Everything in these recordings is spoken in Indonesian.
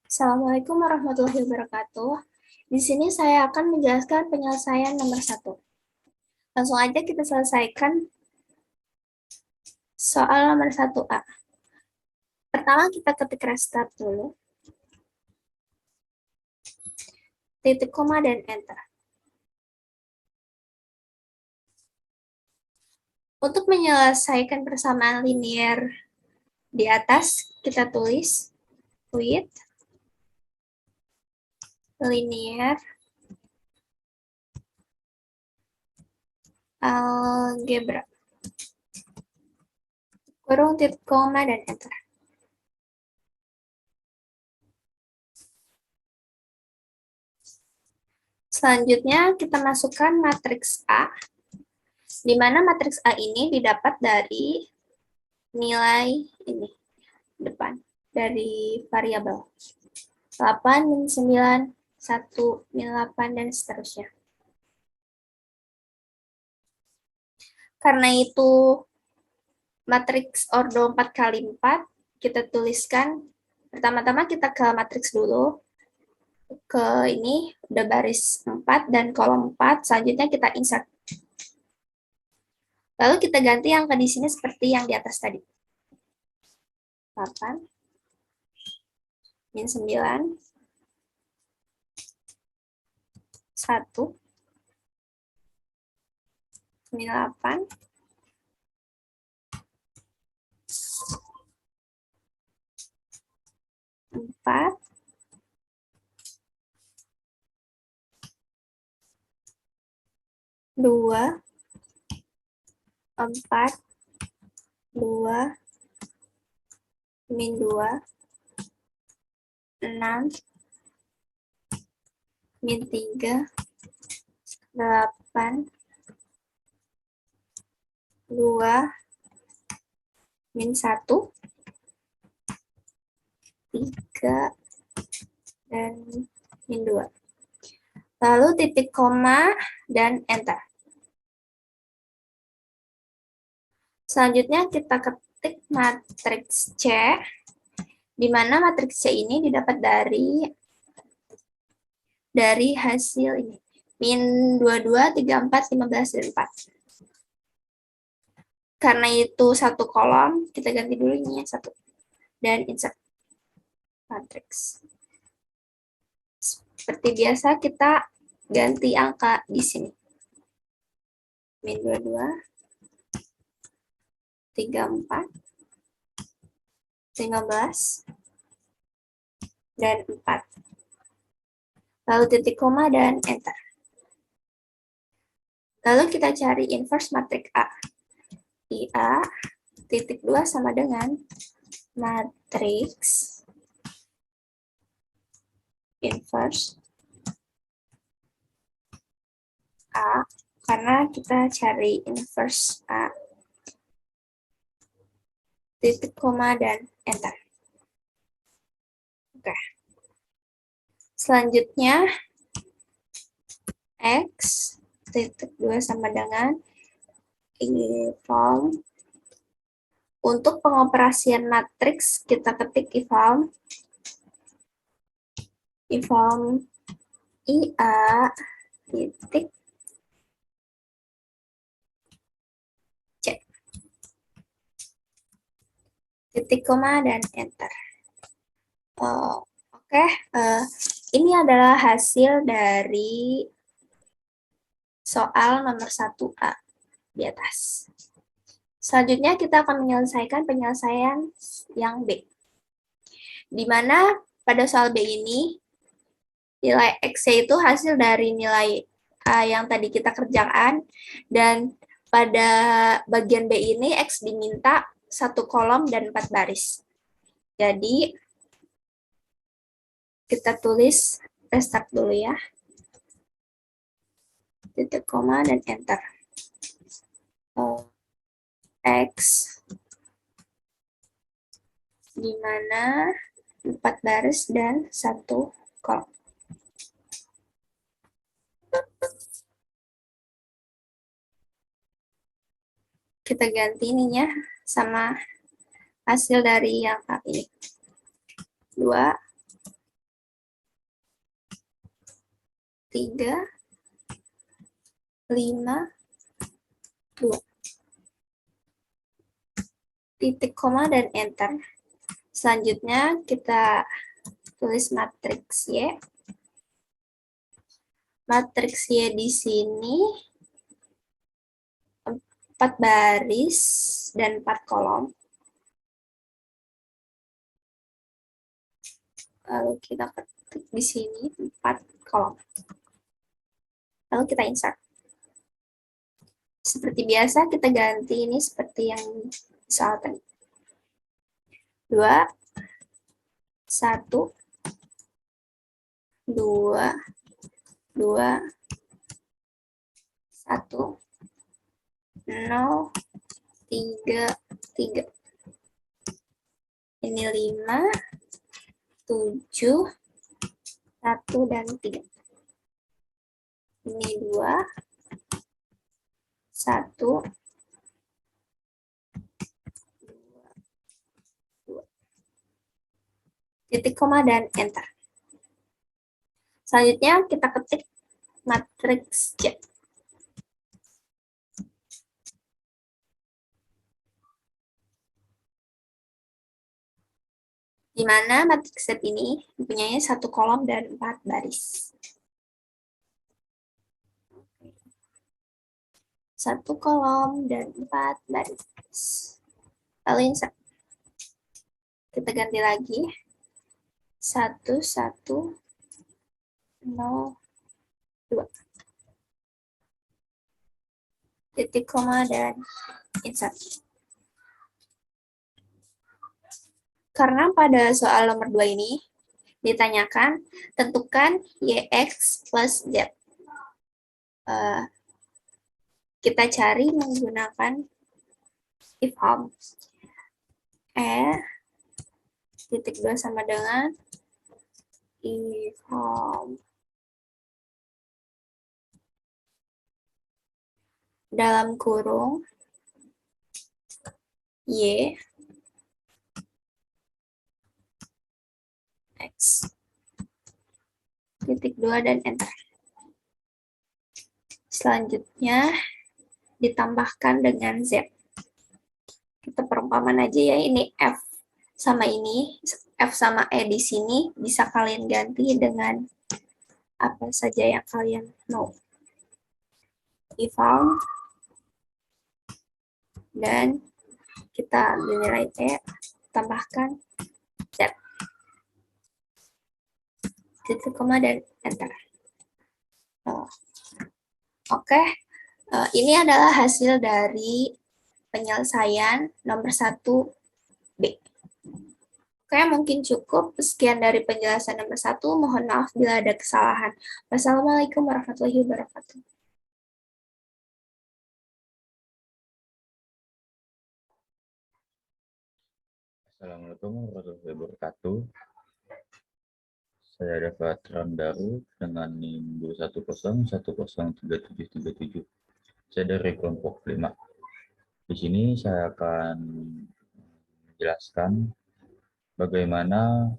Assalamualaikum warahmatullahi wabarakatuh. Di sini saya akan menjelaskan penyelesaian nomor 1. Langsung aja kita selesaikan soal nomor 1A. Pertama kita ketik restart dulu, titik koma dan enter. Untuk menyelesaikan persamaan linear di atas, kita tulis with linear algebra. Kurung titik koma dan enter. Selanjutnya kita masukkan matriks A, di mana matriks A ini didapat dari nilai ini depan dari variabel 8, min 9, 1, min 8, dan seterusnya. Karena itu matriks ordo 4 kali 4, kita tuliskan, pertama-tama kita ke matriks dulu, ke ini, udah baris 4 dan kolom 4, selanjutnya kita insert. Lalu kita ganti angka di sini seperti yang di atas tadi. 8, min 9, 1, min 8, 4, 2, 4, 2, min 2, 6, min 3, 8, 2, min 1, 3, dan min 2. Lalu titik koma dan enter. Selanjutnya kita ketik matriks C, di mana matriks C ini didapat dari hasil ini. Min 22, 34, 15, dan 4. Karena itu satu kolom, kita ganti dulu ini ya, 1. Dan insert matriks. Seperti biasa, kita ganti angka di sini. Min 22, 34, 15, dan 4. Lalu titik koma dan enter. Lalu kita cari inverse matriks A. IA titik 2 sama dengan matriks inverse A, karena kita cari inverse A, titik koma dan enter. Oke. Selanjutnya X titik 2 sama dengan eval. Untuk pengoperasian matriks kita ketik eval IA titik C, titik koma dan enter. Oke, ini adalah hasil dari soal nomor 1A di atas. Selanjutnya kita akan menyelesaikan penyelesaian yang B. Di mana pada soal B ini, nilai X itu hasil dari nilai A yang tadi kita kerjakan, dan pada bagian B ini X diminta 1 kolom dan 4 baris. Jadi, kita tulis restart dulu ya. Titik koma dan enter. X di mana 4 baris dan 1 kolom. Kita ganti ininya sama hasil dari yang ini. 2, 3, 5, 2. Titik koma dan enter. Selanjutnya kita tulis matriks Y. Matriks Y di sini 4 baris dan 4 kolom. Lalu kita ketik di sini 4 kolom. Lalu kita insert. Seperti biasa kita ganti ini seperti yang soal tadi. 2, 1, 2, 2, 1, 0, 3, 3. Ini 5, 7, 1, dan 3. Ini 2, 1, 2. Titik koma dan enter. Selanjutnya kita ketik matriks Z. Di mana matriks Z ini mempunyai 1 kolom dan 4 baris. 1 kolom dan 4 baris. Lalu insert. Kita ganti lagi. 1, 1, 0, 2. Titik koma dan insert. Karena pada soal nomor 2 ini ditanyakan tentukan YX plus Z. Kita cari menggunakan if home. Titik 2 sama dengan if home. Dalam kurung Y X. Titik 2 dan enter. Selanjutnya ditambahkan dengan Z. Kita perumpamaan aja ya, ini F sama ini, F sama E di sini bisa kalian ganti dengan apa saja yang kalian mau. If found, dan kita ambil nilai E, tambahkan Z. Titik koma dan enter. Oke, ini adalah hasil dari penyelesaian nomor 1B. Oke, mungkin cukup. Sekian dari penjelasan nomor 1. Mohon maaf bila ada kesalahan. Wassalamualaikum warahmatullahi wabarakatuh. Assalamualaikum warahmatullahi wabarakatuh. Saya ada veteran baru dengan NIM 210103737. Saya dari kelompok 5. Di sini saya akan menjelaskan bagaimana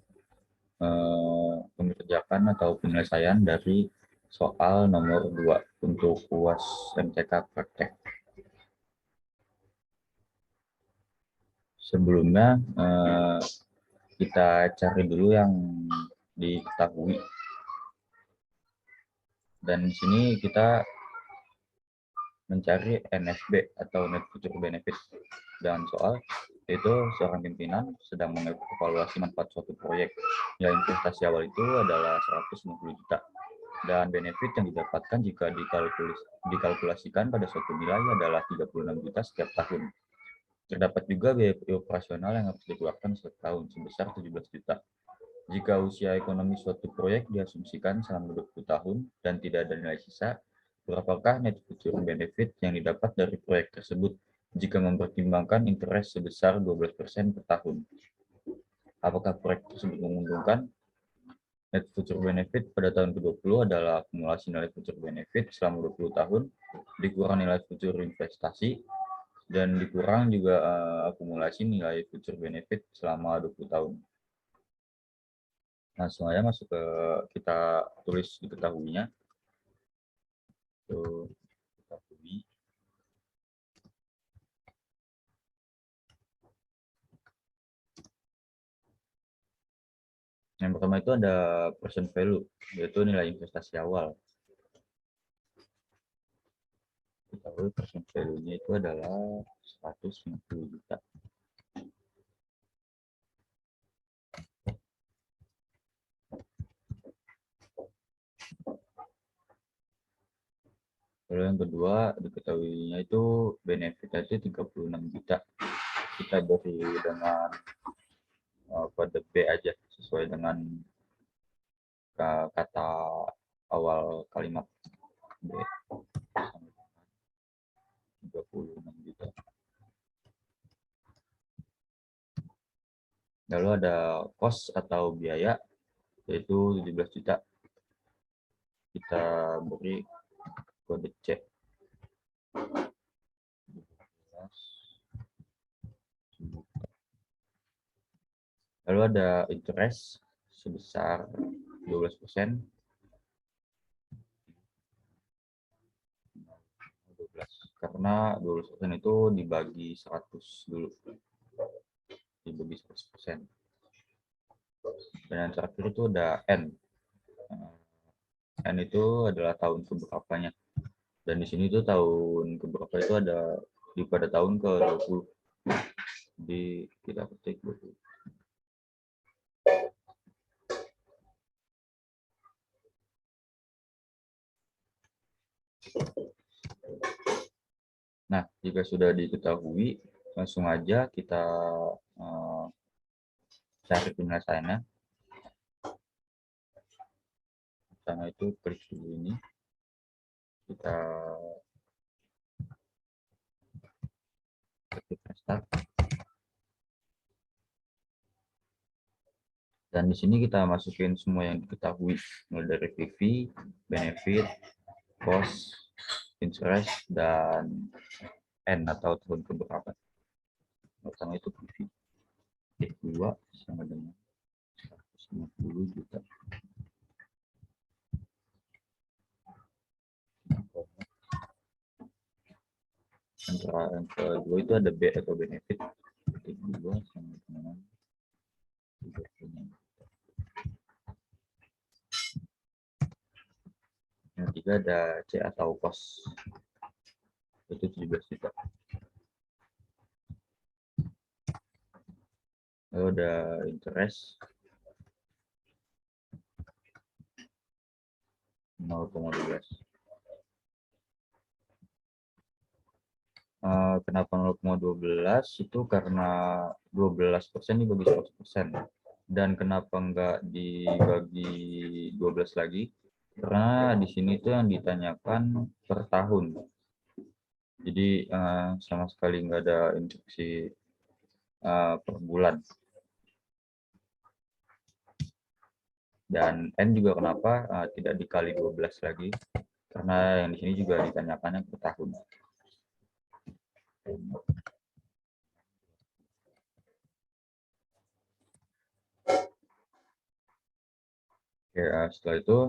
mengerjakan atau penyelesaian dari soal nomor 2 untuk UAS MTK praktek. Sebelumnya kita cari dulu yang diketahui. Dan di sini kita mencari NFB atau Net Future Benefit. Dan soal itu seorang pimpinan sedang mengevaluasi manfaat suatu proyek. Ya, investasi awal itu adalah 150 juta. Dan benefit yang didapatkan jika dikalkulasikan pada suatu nilai adalah 36 juta setiap tahun. Terdapat juga biaya operasional yang harus dikeluarkan setiap tahun sebesar 17 juta. Jika usia ekonomi suatu proyek diasumsikan selama 20 tahun dan tidak ada nilai sisa, berapakah net future benefit yang didapat dari proyek tersebut jika mempertimbangkan interest sebesar 12% per tahun? Apakah proyek tersebut menguntungkan? Net future benefit pada tahun ke-20 adalah akumulasi nilai future benefit selama 20 tahun, dikurang nilai future investasi, dan dikurang juga akumulasi nilai future benefit selama 20 tahun. Langsung aja masuk ke kita tulis diketahuinya. itu kita UI. Yang pertama itu ada present value, yaitu nilai investasi awal. Kita tahu present value-nya itu adalah 150 juta. Lalu yang kedua diketahuinya itu benefitnya itu 36 juta. Kita beri dengan kode B aja sesuai dengan kata awal kalimat B. 36 juta. Lalu ada cost atau biaya yaitu 17 juta. Kita beri kode C. Lalu ada interest sebesar 12%. Karena 12% itu dibagi 100 dulu. Dibagi 100%. Dan yang terakhir itu ada N. N itu adalah tahun keberapanya. Dan di sini tuh tahun keberapa itu ada pada tahun ke-20. Jadi kita ketik 20. Nah, jika sudah diketahui, langsung aja kita cari penyelesaiannya. Pertama itu klik dulu ini. Kita ketik start. Dan di sini kita masukin semua yang diketahui, mulai dari PV, benefit, cost, interest, dan N atau tahun keberapa. Pertama itu PV. X2 sama dengan 150 juta. Yang kedua itu ada B atau benefit. X2 sama dengan 30. Yang ketiga ada C atau cost, itu 17 juta. Lalu ada interest 0,12. Kenapa 0,12 itu karena 12% dibagi 100%. Dan kenapa enggak dibagi 12 lagi? Karena di sini tuh yang ditanyakan per tahun. Jadi sama sekali nggak ada instruksi per bulan. Dan N juga kenapa tidak dikali 12 lagi? Karena yang di sini juga ditanyakannya per tahun. Oke, setelah itu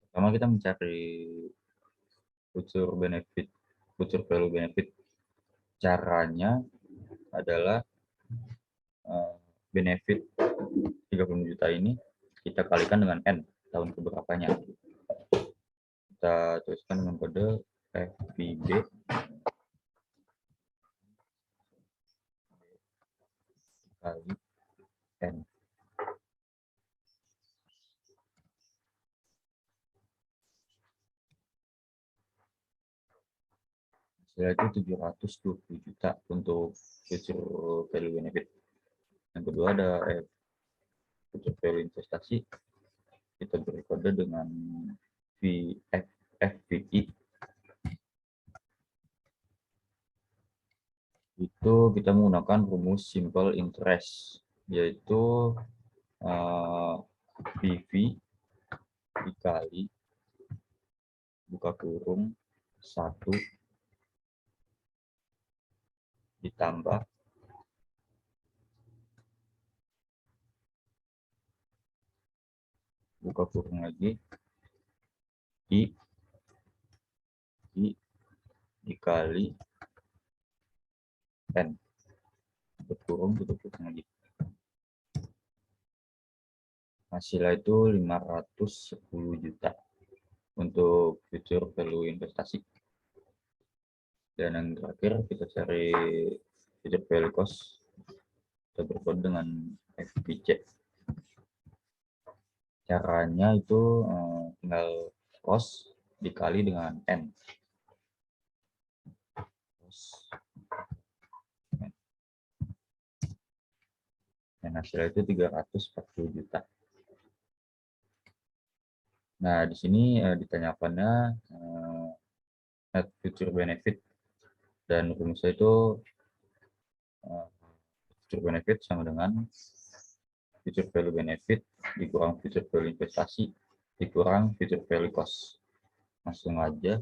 pertama kita mencari future benefit, future value benefit. Caranya adalah benefit 30 juta ini kita kalikan dengan N, tahun keberapanya. Kita tuliskan dengan kode FVB kali N. Setelah itu 720 juta untuk future value benefit. Yang kedua ada future value investasi. Kita beri kode dengan FVI. Itu kita menggunakan rumus simple interest, yaitu PV dikali buka kurung 1 ditambah buka kurung lagi I dikali N. Tutup kurung lagi. Hasilnya itu 510 juta untuk future value investasi. Dan yang terakhir kita cari future value cost. Kita berkode dengan FVC. Caranya itu tinggal cost dikali dengan N. Dan hasilnya itu 340 juta. Nah, di sini ditanyakannya net future benefit, dan rumusnya itu future benefit sama dengan future value benefit dikurang future value investasi dikurang future value cost. Langsung aja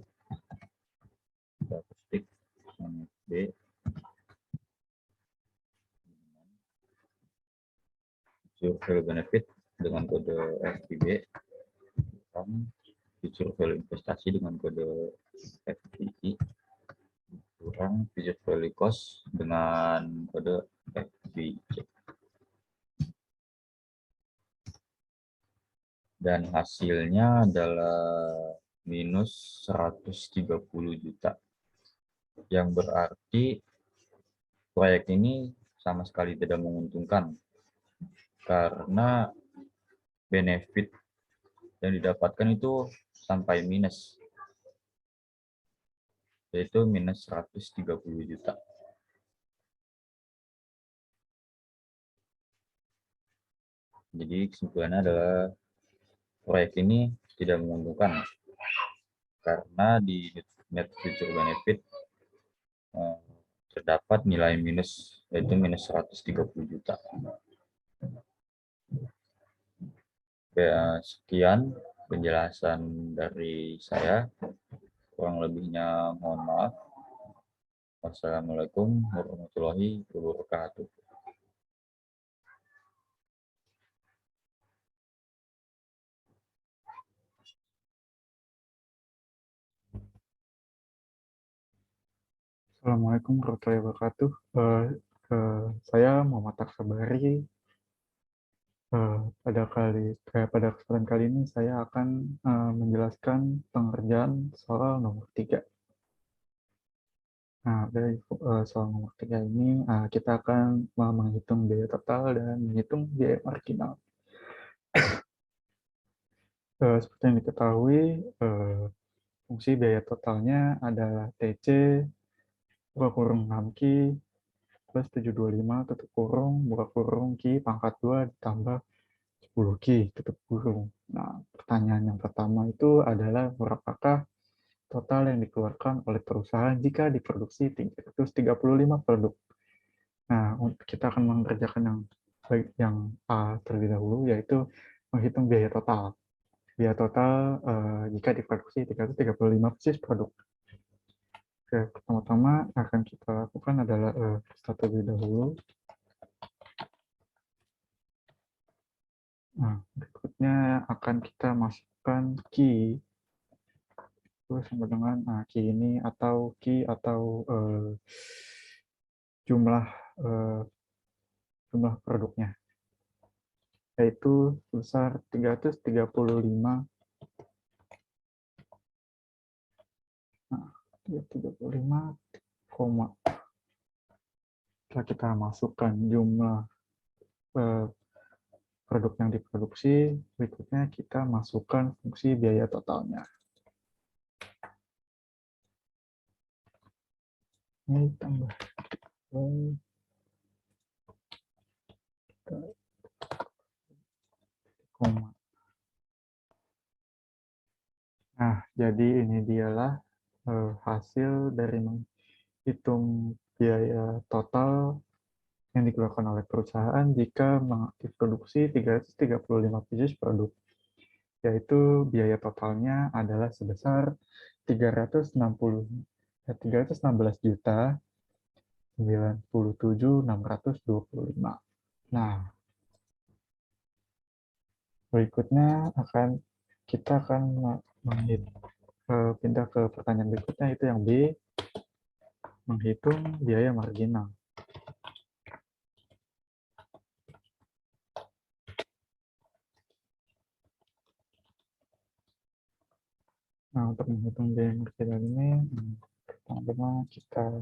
kita ketik B future value benefit dengan kode FVB future value investasi dengan kode FVI kurang future value cost dengan kode FVC. Dan hasilnya adalah minus 130 juta. Yang berarti proyek ini sama sekali tidak menguntungkan karena benefit yang didapatkan itu sampai minus, yaitu minus 130 juta. Jadi kesimpulannya adalah proyek ini tidak menguntungkan karena di net future benefit terdapat nilai minus, yaitu minus 130 juta. Ya, sekian penjelasan dari saya. Kurang lebihnya mohon maaf. Wassalamualaikum warahmatullahi wabarakatuh. Assalamualaikum warahmatullahi wabarakatuh. Saya Muhammad Taksabari. Pada kesempatan kali ini saya akan menjelaskan pengerjaan soal nomor 3. Nah, dari soal nomor 3 ini kita akan menghitung biaya total dan menghitung biaya marginal. Seperti yang diketahui, fungsi biaya totalnya adalah TC buka kurung 6Q plus 725 tutup kurung buka kurung Q pangkat 2 ditambah 10Q tutup kurung. Nah, pertanyaan yang pertama itu adalah berapakah total yang dikeluarkan oleh perusahaan jika diproduksi 335 produk. Nah, kita akan mengerjakan yang A terlebih dahulu, yaitu menghitung biaya total. Biaya total jika diproduksi 335 pieces produk. Oke, pertama-tama akan kita lakukan adalah start terlebih dahulu. Nah, berikutnya akan kita masukkan key itu sama dengan key ini atau jumlah produknya, yaitu sebesar 335. Nah, 335, setelah kita masukkan jumlah produk yang diproduksi, berikutnya kita masukkan fungsi biaya totalnya. Ini tambah koma. Nah, jadi ini dialah hasil dari menghitung biaya total yang dikeluarkan oleh perusahaan jika diproduksi 335 pieces produk, yaitu biaya totalnya adalah sebesar 316 juta 97.625. Nah, berikutnya kita akan pindah ke pertanyaan berikutnya, itu yang B, menghitung biaya marginal. Nah, untuk menghitung biaya marginal ini, pertama kita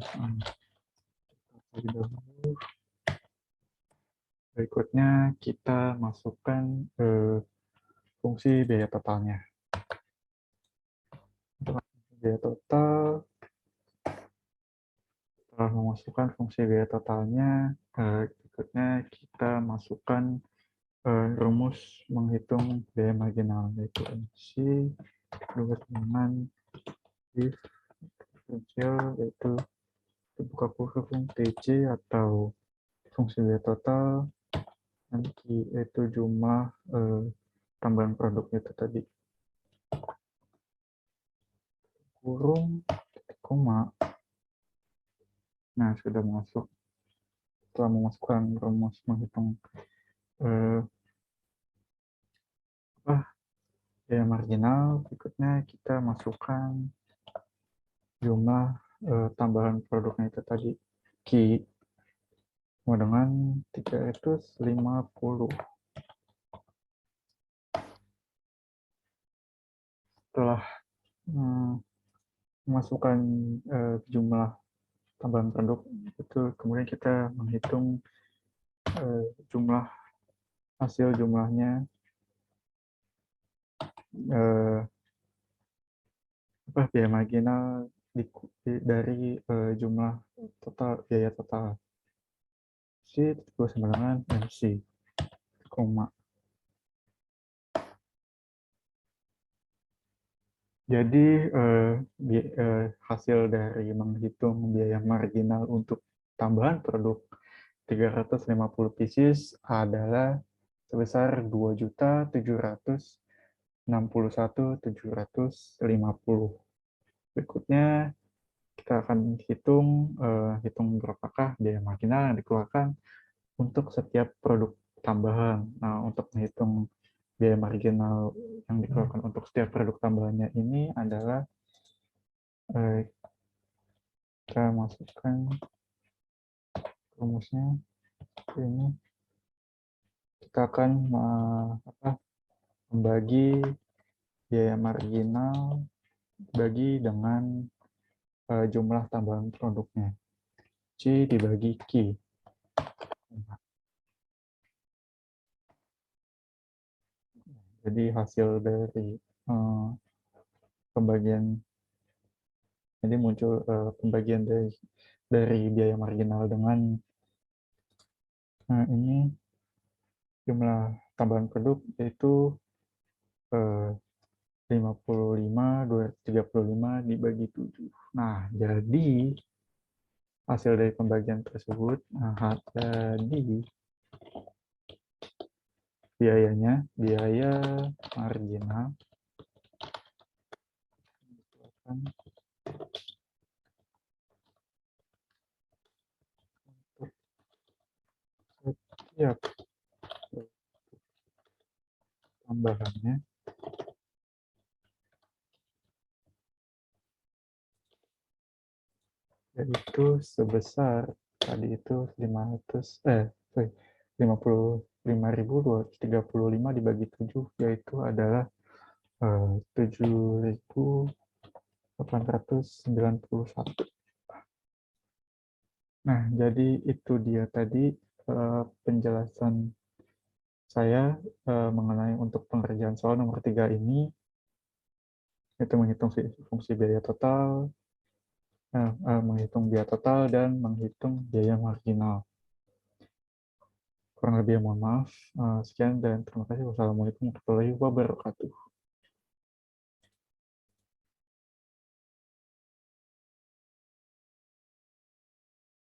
dahulu. Berikutnya kita masukkan fungsi biaya totalnya. Untuk biaya total, setelah memasukkan fungsi biaya totalnya, berikutnya kita masukkan rumus menghitung biaya marginal, yaitu MC dengan diferensial, yaitu buka kurung TC atau fungsi biaya total, nanti itu jumlah tambahan produknya itu tadi, kurung koma. Nah, sudah masuk. Setelah memasukkan rumus menghitung biaya marginal, berikutnya kita masukkan jumlah tambahan produknya itu tadi, Q, sama dengan 350. Setelah memasukkan jumlah tambahan produk itu, kemudian kita menghitung jumlah hasil jumlahnya biaya marginal dari jumlah total biaya total, C itu sama dengan MC, koma. Jadi hasil dari menghitung biaya marginal untuk tambahan produk 350 pieces adalah sebesar 2.761.750. Berikutnya kita akan hitung berapakah biaya marginal yang dikeluarkan untuk setiap produk tambahan. Nah, untuk menghitung biaya marginal yang dikeluarkan untuk setiap produk tambahannya ini adalah kita masukkan rumusnya ini. Kita akan membagi biaya marginal bagi dengan jumlah tambahan produknya, C dibagi Q. Jadi hasil dari pembagian, jadi muncul pembagian dari biaya marginal dengan ini jumlah tambahan produk, yaitu 55.235 dibagi 7. Nah, jadi hasil dari pembagian tersebut, jadi biaya marginal setiap tambahannya yaitu sebesar tadi itu 55.235 dibagi 7, yaitu adalah 7.891. Nah, jadi itu dia tadi penjelasan saya mengenai untuk pengerjaan soal nomor 3 ini, yaitu menghitung fungsi biaya total, menghitung biaya total, dan menghitung biaya marginal. Kurang lebih mohon maaf. Sekian dan terima kasih. Wassalamualaikum warahmatullahi wabarakatuh.